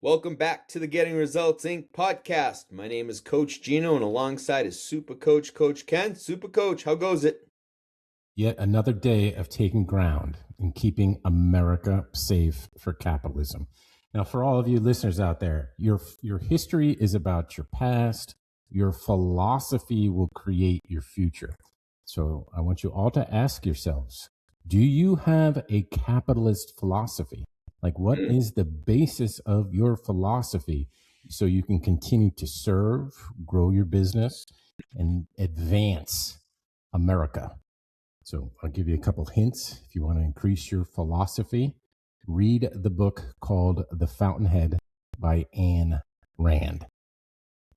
Welcome back to the Getting Results Inc. podcast. My name is Coach Gino, and alongside is Super Coach, Coach Ken. Super Coach, how goes it? Yet another day of taking ground and keeping America safe for capitalism. Now, for all of you listeners out there, your history is about your past. Your philosophy will create your future. So I want you all to ask yourselves, do you have a capitalist philosophy? Like, what is the basis of your philosophy so you can continue to serve, grow your business, and advance America? So I'll give you a couple hints. If you want to increase your philosophy, read the book called The Fountainhead by Ayn Rand,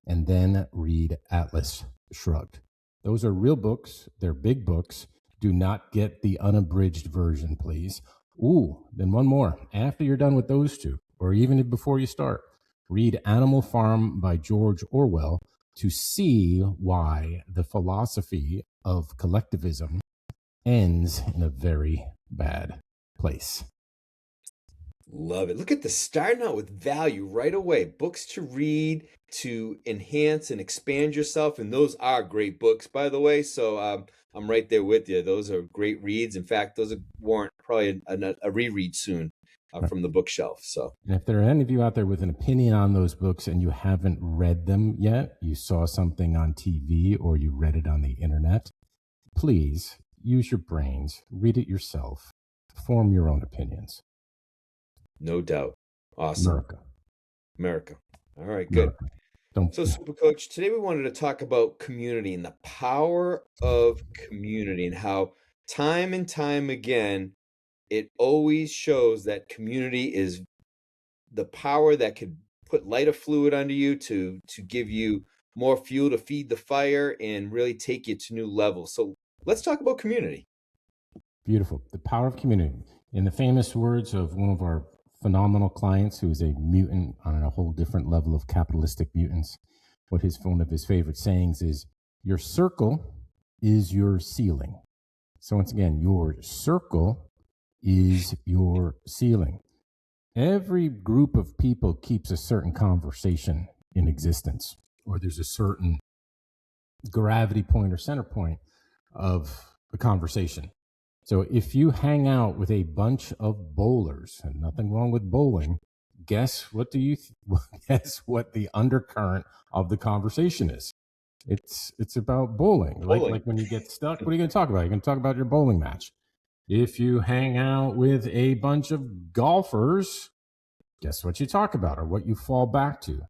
and then read Atlas Shrugged. Those are real books. They're big books. Do not get the unabridged version, please. Ooh, then one more. After you're done with those two, or even before you start, read Animal Farm by George Orwell to see why the philosophy of collectivism ends in a very bad place. Love it. Look at the starting out with value right away. Books to read to enhance and expand yourself. And those are great books, by the way. So I'm right there with you. Those are great reads. In fact, those warrant probably a reread soon from the bookshelf. So, and if there are any of you out there with an opinion on those books and you haven't read them yet, you saw something on TV or you read it on the internet, please use your brains, read it yourself, form your own opinions. No doubt. Awesome. America. All right, good. America. So, Super Coach, today we wanted to talk about community and the power of community and how time and time again, it always shows that community is the power that could put lighter fluid under you to give you more fuel to feed the fire and really take you to new levels. So let's talk about community. Beautiful. The power of community. In the famous words of one of our phenomenal clients who is a mutant on a whole different level of capitalistic mutants, one of his favorite sayings is, your circle is your ceiling. So once again, your circle is your ceiling. Every group of people keeps a certain conversation in existence, or there's a certain gravity point or center point of the conversation. So if you hang out with a bunch of bowlers, and nothing wrong with bowling, guess what the undercurrent of the conversation is? It's about bowling. Like when you get stuck, what are you going to talk about? You're going to talk about your bowling match. If you hang out with a bunch of golfers, guess what you talk about, or what you fall back to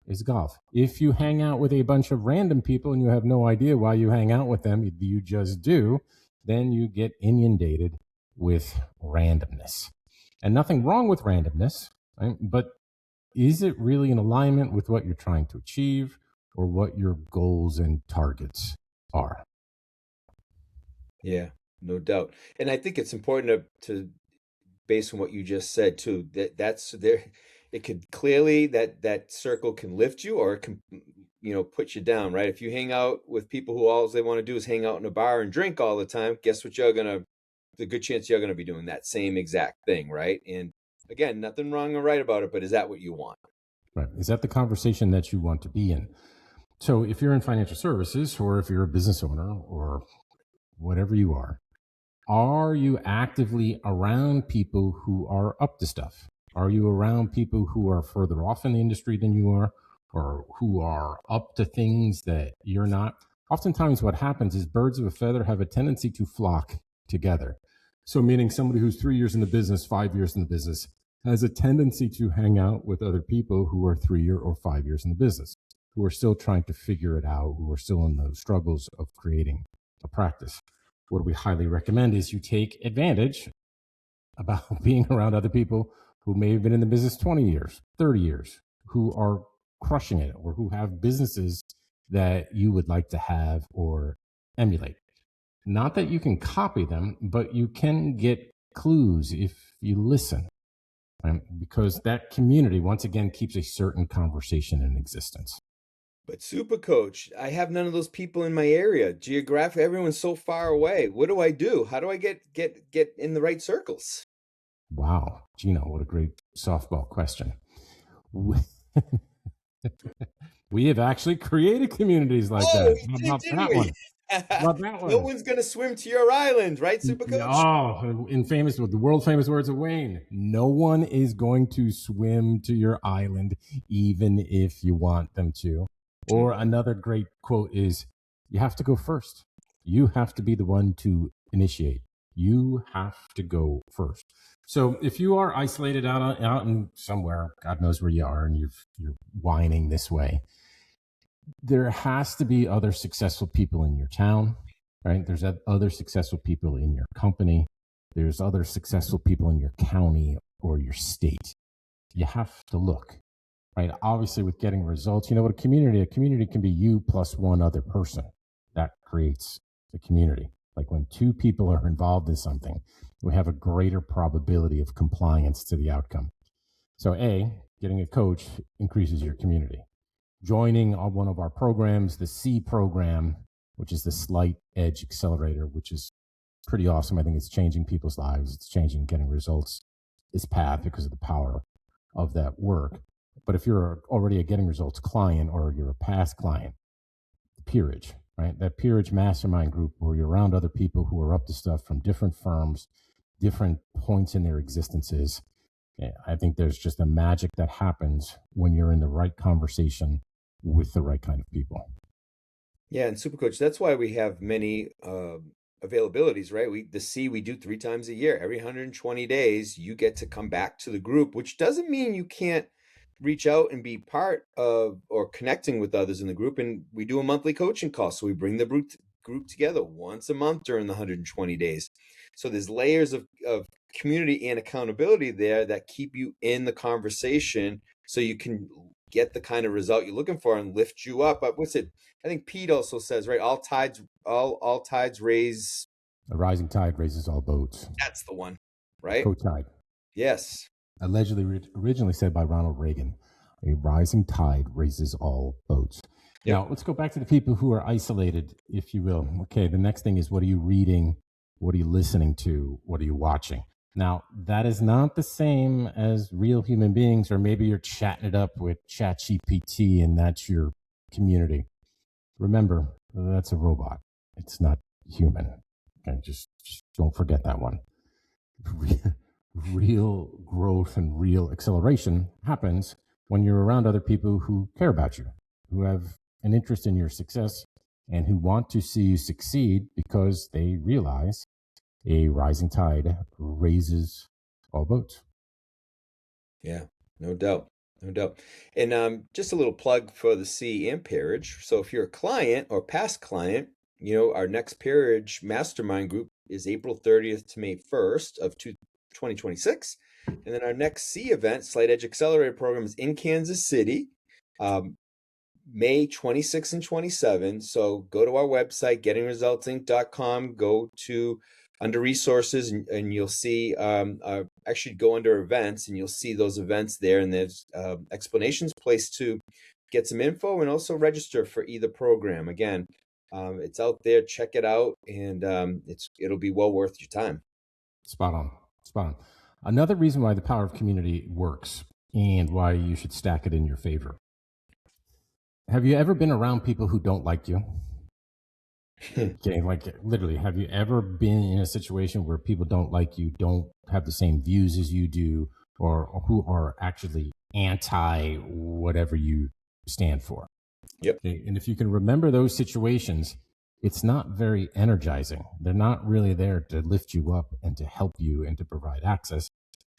is golf. If you hang out with a bunch of random people and you have no idea why you hang out with them, you just do, then you get inundated with randomness. And nothing wrong with randomness, right? But is it really in alignment with what you're trying to achieve or what your goals and targets are? Yeah, no doubt. And I think it's important to based on what you just said too, that's there. It could clearly that circle can lift you or it can, put you down, right? If you hang out with people who all they want to do is hang out in a bar and drink all the time, guess what? The good chance you're gonna be doing that same exact thing, right? And again, nothing wrong or right about it, but is that what you want? Right. Is that the conversation that you want to be in? So if you're in financial services or if you're a business owner or whatever you are you actively around people who are up to stuff? Are you around people who are further off in the industry than you are, or who are up to things that you're not? Oftentimes what happens is birds of a feather have a tendency to flock together. So meaning somebody who's 3 years in the business, 5 years in the business, has a tendency to hang out with other people who are 3 or 5 years in the business, who are still trying to figure it out, who are still in the struggles of creating a practice. What we highly recommend is you take advantage about being around other people who may have been in the business 20 years, 30 years, who are crushing it or who have businesses that you would like to have or emulate. Not that you can copy them, but you can get clues if you listen. Because that community, once again, keeps a certain conversation in existence. But Super Coach, I have none of those people in my area. Geographically, everyone's so far away. What do I do? How do I get in the right circles? Wow, Gino, what a great softball question. We, we have actually created communities like Oh, that. we How did, about didn't that we? one? How about that No one? one's gonna swim to your island, right, Supercoach? Oh, in famous with the world famous words of Wayne, no one is going to swim to your island, even if you want them to. Or Mhm. another great quote is, "You have to go first. You have to be the one to initiate. You have to go first." So if you are isolated out in somewhere, God knows where you are, and you're whining this way, there has to be other successful people in your town, right? There's other successful people in your company. There's other successful people in your county or your state. You have to look, right? Obviously, with getting results, you know what a community can be you plus one other person. That creates a community. Like when two people are involved in something, we have a greater probability of compliance to the outcome. So, A, getting a coach increases your community. Joining on one of our programs, the C program, which is the Slight Edge Accelerator, which is pretty awesome. I think it's changing people's lives. It's changing getting results, this path, because of the power of that work. But if you're already a getting results client or you're a past client, the peerage, right? That peerage mastermind group where you're around other people who are up to stuff from different firms, different points in their existences. Yeah, I think there's just a magic that happens when you're in the right conversation with the right kind of people. Yeah, and Supercoach, that's why we have many availabilities, right? The C we do 3 times a year. Every 120 days, you get to come back to the group, which doesn't mean you can't reach out and be part of or connecting with others in the group. And we do a monthly coaching call. So we bring the group together once a month during the 120 days. So there's layers of community and accountability there that keep you in the conversation so you can get the kind of result you're looking for and lift you up. What's it? I think Pete also says, right, all tides raise. A rising tide raises all boats. That's the one, right? Co-tide, Yes. allegedly originally said by Ronald Reagan, a rising tide raises all boats. Yep. Now, let's go back to the people who are isolated, if you will. Okay, the next thing is, what are you reading? What are you listening to? What are you watching? Now, that is not the same as real human beings, or maybe you're chatting it up with ChatGPT and that's your community. Remember, that's a robot. It's not human. Okay, just don't forget that one. Real growth and real acceleration happens when you're around other people who care about you, who have an interest in your success, and who want to see you succeed because they realize a rising tide raises all boats. Yeah, no doubt. No doubt. And just a little plug for the C and Peerage. So if you're a client or past client, our next Peerage mastermind group is April 30th to May 1st of 2026. And then our next C event, Slight Edge Accelerator program, is in Kansas City, May 26 and 27. So go to our website, gettingresultsinc.com, go to under resources, and you'll see, actually go under events, and you'll see those events there. And there's explanations, place to get some info and also register for either program. Again, it's out there. Check it out, and it'll be well worth your time. Spot on. Spot on. Another reason why the power of community works and why you should stack it in your favor. Have you ever been around people who don't like you? Okay, like literally, have you ever been in a situation where people don't like you, don't have the same views as you do, or who are actually anti whatever you stand for? Yep. Okay, and if you can remember those situations, it's not very energizing. They're not really there to lift you up and to help you and to provide access.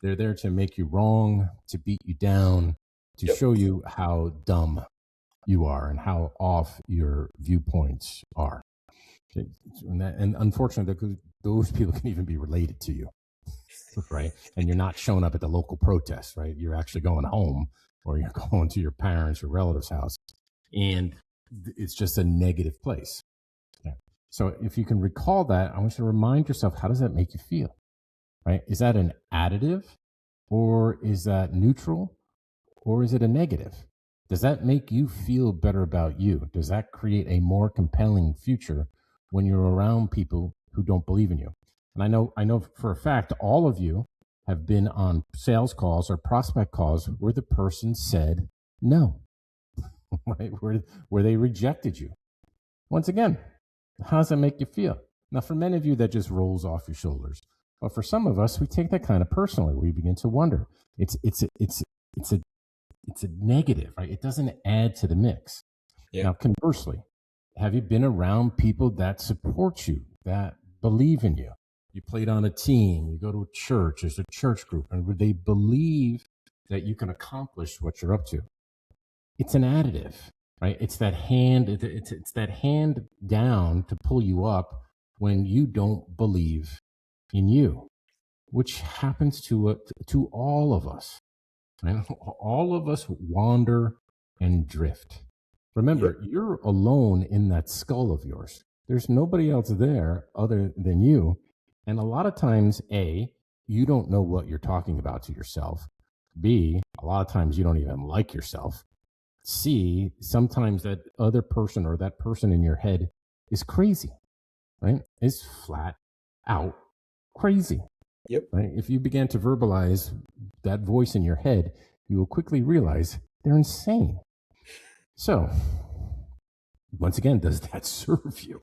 They're there to make you wrong, to beat you down, to Yep. show you how dumb you are and how off your viewpoints are. Okay, and unfortunately, those people can even be related to you, right? And you're not showing up at the local protest, right? You're actually going home or you're going to your parents or relatives' house. And it's just a negative place. Okay. So if you can recall that, I want you to remind yourself, how does that make you feel? Right? Is that an additive, or is that neutral, or is it a negative? Does that make you feel better about you? Does that create a more compelling future when you're around people who don't believe in you? And I know for a fact, all of you have been on sales calls or prospect calls where the person said no, right? Where they rejected you. Once again, how does that make you feel? Now, for many of you, that just rolls off your shoulders. But for some of us, we take that kind of personally. We begin to wonder. It's a negative, right? It doesn't add to the mix. Yeah. Now, conversely, have you been around people that support you, that believe in you? You played on a team, you go to a church, there's a church group, and they believe that you can accomplish what you're up to. It's an additive, right? It's that hand, it's that hand down to pull you up when you don't believe in you, which happens to all of us. Right? All of us wander and drift. Yep. Remember, you're alone in that skull of yours. There's nobody else there other than you. And a lot of times, A, you don't know what you're talking about to yourself. B, a lot of times you don't even like yourself. C, sometimes that other person or that person in your head is crazy, right? Is flat out crazy. Yep. Right? If you began to verbalize that voice in your head, you will quickly realize they're insane. So, once again, does that serve you?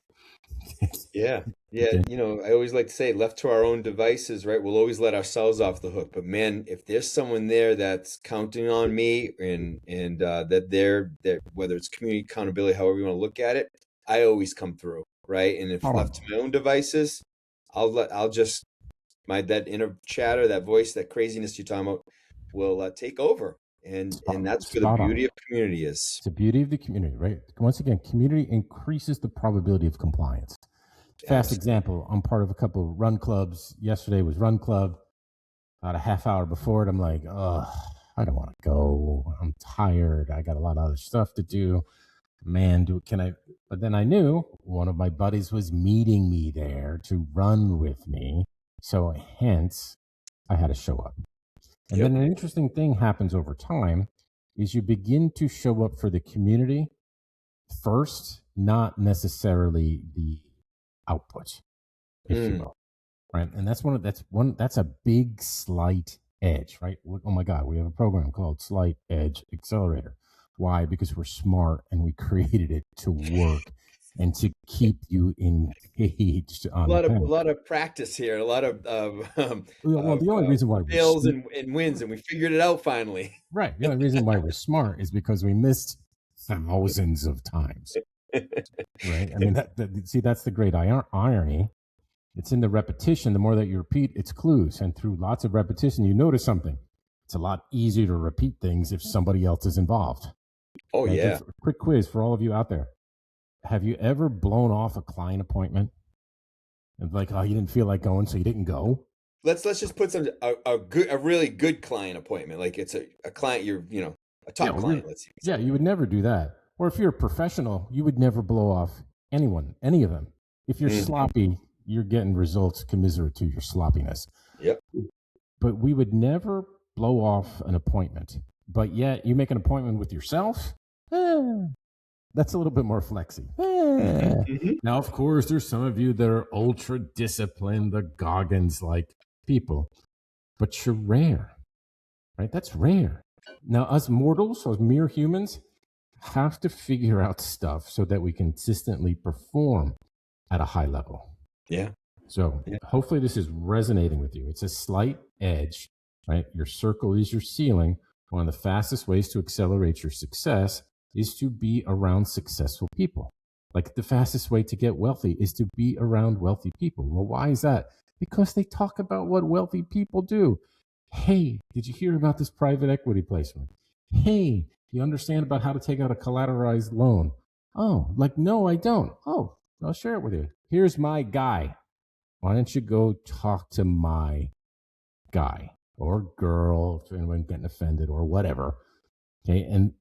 Yeah. Yeah. Okay. You know, I always like to say, left to our own devices, right? We'll always let ourselves off the hook. But man, if there's someone there that's counting on me and that that whether it's community accountability, however you want to look at it, I always come through, right? And if Hold left on. to my own devices, I'll just that inner chatter, that voice, that craziness you're talking about will take over. And that's where the Spot on. beauty of community is. It's the beauty of the community, right? Once again, community increases the probability of compliance. Fast Absolutely. example, I'm part of a couple of run clubs. Yesterday was run club. About a half hour before it, I'm like, oh, I don't want to go. I'm tired. I got a lot of other stuff to do. Man, can I? But then I knew one of my buddies was meeting me there to run with me. So hence, I had to show up. And Yep. then an interesting thing happens over time is you begin to show up for the community first, not necessarily the output, if you Mm. will. Right. And that's a big slight edge, right? Oh my God, we have a program called Slight Edge Accelerator. Why? Because we're smart and we created it to work and to keep you engaged on the A path. lot of practice here, a lot Well, of the only reason why we're fails and wins, and we figured it out finally. right, the only reason why we're smart is because we missed thousands of times, right? I mean, see, that's the great irony. It's in the repetition. The more that you repeat, it's clues. And through lots of repetition, you notice something. It's a lot easier to repeat things if somebody else is involved. Oh Okay, yeah. just a quick quiz for all of you out there. Have you ever blown off a client appointment? And like, oh, you didn't feel like going, so you didn't go? Let's just put a really good client appointment, like it's a client a Yeah, top client. Let's see. yeah, you would never do that. Or if you're a professional, you would never blow off anyone, any of them. If you're Hmm. sloppy, you're getting results commiserate to your sloppiness. Yep. But we would never blow off an appointment. But yet you make an appointment with yourself. Eh, that's a little bit more flexy. Hmm. Eh. Hmm. Now, of course, there's some of you that are ultra disciplined, the Goggins like people, but you're rare, right? That's rare. Now, us mortals, us mere humans, have to figure out stuff so that we consistently perform at a high level. Yeah. So Yeah. hopefully this is resonating with you. It's a slight edge, right? Your circle is your ceiling. One of the fastest ways to accelerate your success is to be around successful people. Like the fastest way to get wealthy is to be around wealthy people. Well, why is that? Because they talk about what wealthy people do. Hey, did you hear about this private equity placement? Hey, you understand about how to take out a collateralized loan? Oh, like, no, I don't. Oh, I'll share it with you. Here's my guy. Why don't you go talk to my guy or girl if anyone's getting offended or whatever? Okay. And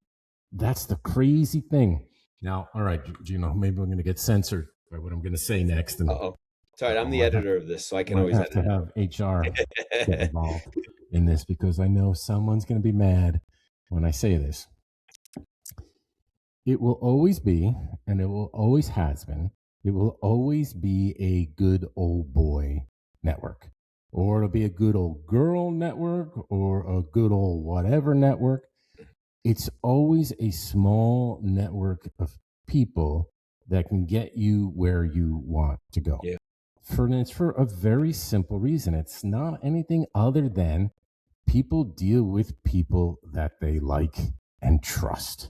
that's the crazy thing. Now, all right, Gino, maybe I'm going to get censored by what I'm going to say next. And Uh-oh. It's all right. I'm the might have, editor of this, so I can might always have to edit have HR it get out. involved in this because I know someone's going to be mad when I say this. It will always be, and it will always has been, it will always be a good old boy network. or it'll be a good old girl network or a good old whatever network. It's always a small network of people that can get you where you want to go. Yeah. It's for a very simple reason. It's not anything other than people deal with people that they like and trust.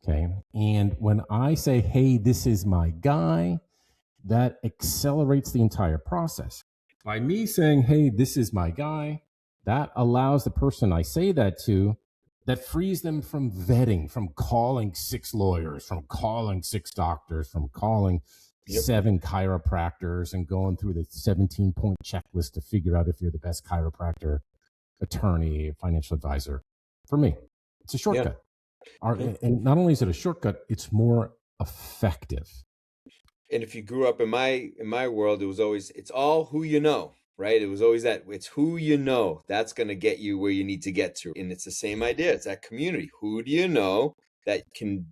Okay. And when I say, hey, this is my guy, that accelerates the entire process. By me saying, hey, this is my guy, that allows the person I say that to, that frees them from vetting, from calling 6 lawyers, from calling 6 doctors, from calling Yep. 7 chiropractors and going through the 17-point checklist to figure out if you're the best chiropractor, attorney, financial advisor. For me, it's a shortcut. And not only is it a shortcut, it's more effective. And if you grew up in my world, it was always, it's all who you know, right? It was always that it's who you know that's going to get you where you need to get to. And it's the same idea. It's that community. Who do you know that can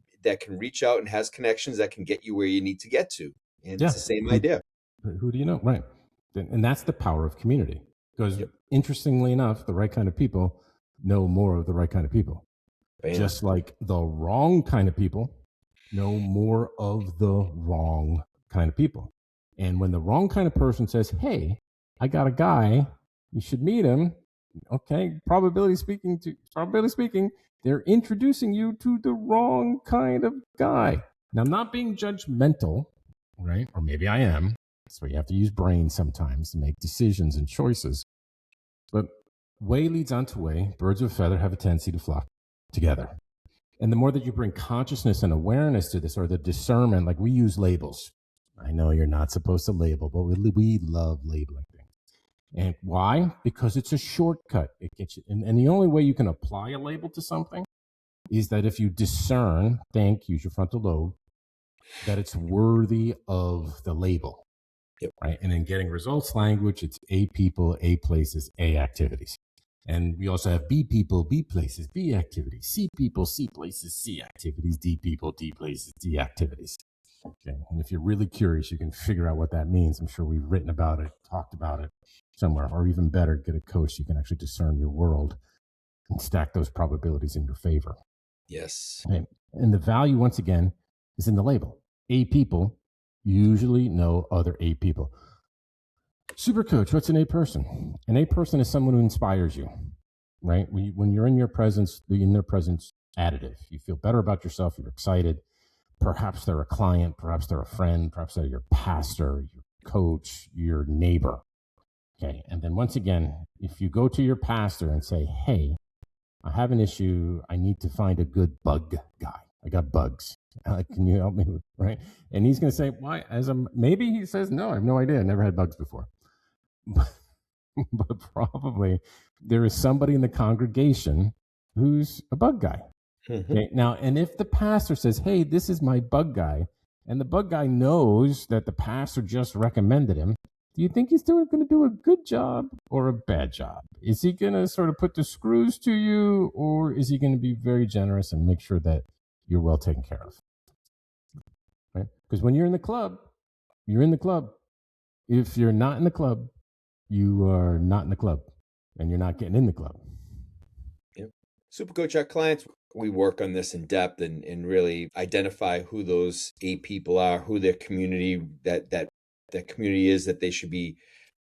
reach out and has connections that can get you where you need to get to? And it's the same idea. Who do you know? Right. And that's the power of community. Because interestingly enough, the right kind of people know more of the right kind of people. Bam. Just like the wrong kind of people know more of the wrong kind of people. And when the wrong kind of person says, hey, I got a guy, you should meet him. Okay, probability speaking, they're introducing you to the wrong kind of guy. Now, I'm not being judgmental, right? Or maybe I am. So you have to use brain sometimes to make decisions and choices. But way leads on to way. Birds of a feather have a tendency to flock together. And the more that you bring consciousness and awareness to this, or the discernment, like we use labels. I know you're not supposed to label, but we love labeling things. And why? Because it's a shortcut. It gets you, and the only way you can apply a label to something is that if you discern, use your frontal lobe, that it's worthy of the label. Yep. Right. And in getting results language, it's A people, A places, A activities. And we also have B people, B places, B activities, C people, C places, C activities, D people, D places, D activities. Okay. And if you're really curious, you can figure out what that means. I'm sure we've written about it, talked about it somewhere, or even better, get a coach. You can actually discern your world and stack those probabilities in your favor. Yes. Okay. And the value, once again, is in the label. A people usually know other A people. Super coach, what's an A person? An A person is someone who inspires you, right? When you're in their presence, additive. You feel better about yourself. You're excited. Perhaps they're a client. Perhaps they're a friend. Perhaps they're your pastor, your coach, your neighbor. Okay. And then once again, if you go to your pastor and say, hey, I have an issue. I need to find a good bug guy. I got bugs. Can you help me with, right? And he's going to say, why? Maybe he says, no, I have no idea. I never had bugs before. But probably there is somebody in the congregation who's a bug guy. Mm-hmm. Okay, now, and if the pastor says, hey, this is my bug guy, and the bug guy knows that the pastor just recommended him, do you think he's going to do a good job or a bad job? Is he going to sort of put the screws to you, or is he going to be very generous and make sure that you're well taken care of? Right? Because when you're in the club, you're in the club. If you're not in the club, you are not in the club, and you're not getting in the club. Yep. Super Coach, our clients, we work on this in depth and really identify who those A people are, who their community, that community is that they should be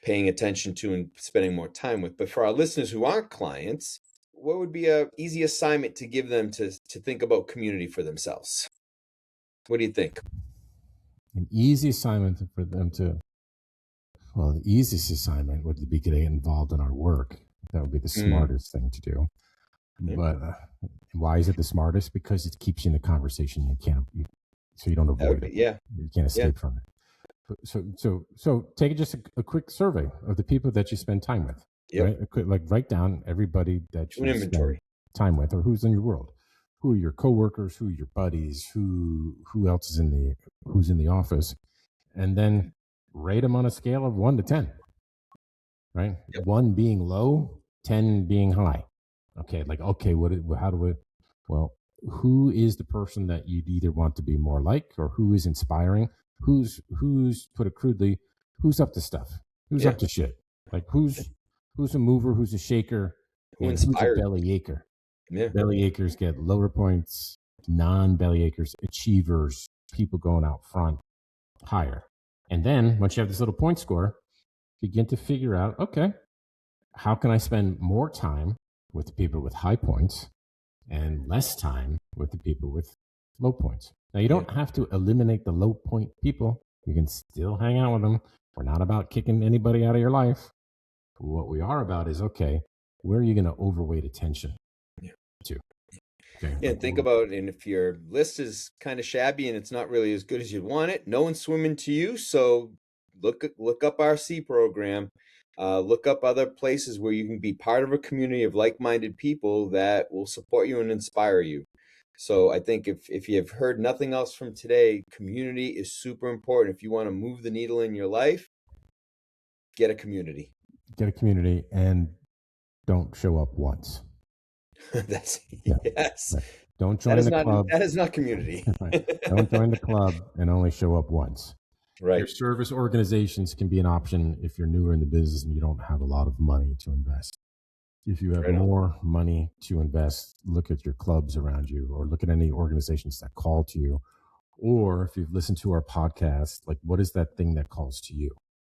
paying attention to and spending more time with. But for our listeners who aren't clients, what would be an easy assignment to give them to think about community for themselves? What do you think? An easy assignment for them to, well, the easiest assignment would be getting involved in our work. That would be the smartest thing to do. Mm-hmm. But why is it the smartest? Because it keeps you in the conversation. So you don't avoid it. Yeah. You can't escape from it. So take just a quick survey of the people that you spend time with. Yep. Right? Write down everybody that you inventory. Spend time with, or who's in your world. Who are your coworkers? Who are your buddies? Who else is who's in the office? And then rate them on a scale of 1 to 10. Right? Yep. 1 being low, 10 being high. Okay, who is the person that you'd either want to be more like, or who is inspiring? Who's put it crudely, who's up to stuff? Who's up to shit? Like who's a mover, who's a shaker, Who and who's a inspired? belly acher. Yeah. Belly achers get lower points, non-belly achers, achievers, people going out front, higher. And then once you have this little point score, begin to figure out, okay, how can I spend more time with the people with high points and less time with the people with low points? Now, you don't have to eliminate the low point people. You can still hang out with them. We're not about kicking anybody out of your life. What we are about is, okay, where are you going to overweight attention Yeah. to? Okay. Yeah, think about, and if your list is kind of shabby and it's not really as good as you'd want it, no one's swimming to you. So look up our C program. Look up other places where you can be part of a community of like-minded people that will support you and inspire you. So I think if you've heard nothing else from today, community is super important. If you want to move the needle in your life, get a community. Get a community and don't show up once. That's Yeah. yes. Right. Don't join the club. That is not community. Right. Don't join the club and only show up once. Right. Your service organizations can be an option if you're newer in the business and you don't have a lot of money to invest. If you have more money to invest, look at your clubs around you or look at any organizations that call to you. Or if you've listened to our podcast, like what is that thing that calls to you?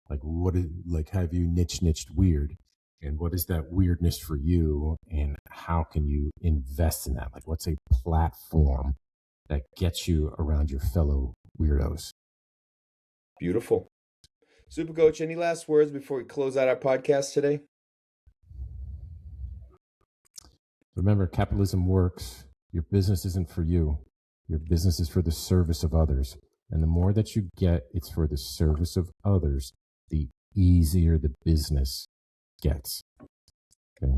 Like what is, like, have you niched weird? And what is that weirdness for you? And how can you invest in that? Like what's a platform that gets you around your fellow weirdos? Beautiful. Super Coach, any last words before we close out our podcast today? Remember, capitalism works. Your business isn't for you. Your business is for the service of others. And the more that you get, it's for the service of others, the easier the business gets. Okay?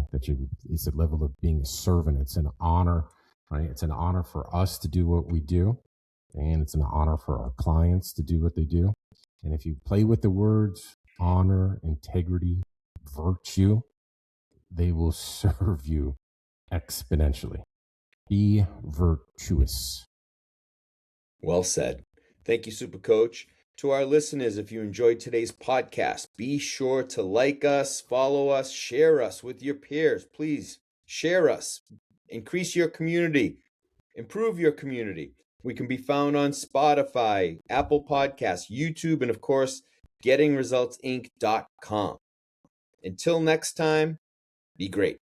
It's a level of being a servant. It's an honor, right? It's an honor for us to do what we do. And it's an honor for our clients to do what they do. And if you play with the words honor, integrity, virtue, they will serve you exponentially. Be virtuous. Well said. Thank you, Super Coach. To our listeners, if you enjoyed today's podcast, be sure to like us, follow us, share us with your peers. Please share us. Increase your community. Improve your community. We can be found on Spotify, Apple Podcasts, YouTube, and of course, gettingresultsinc.com. Until next time, be great.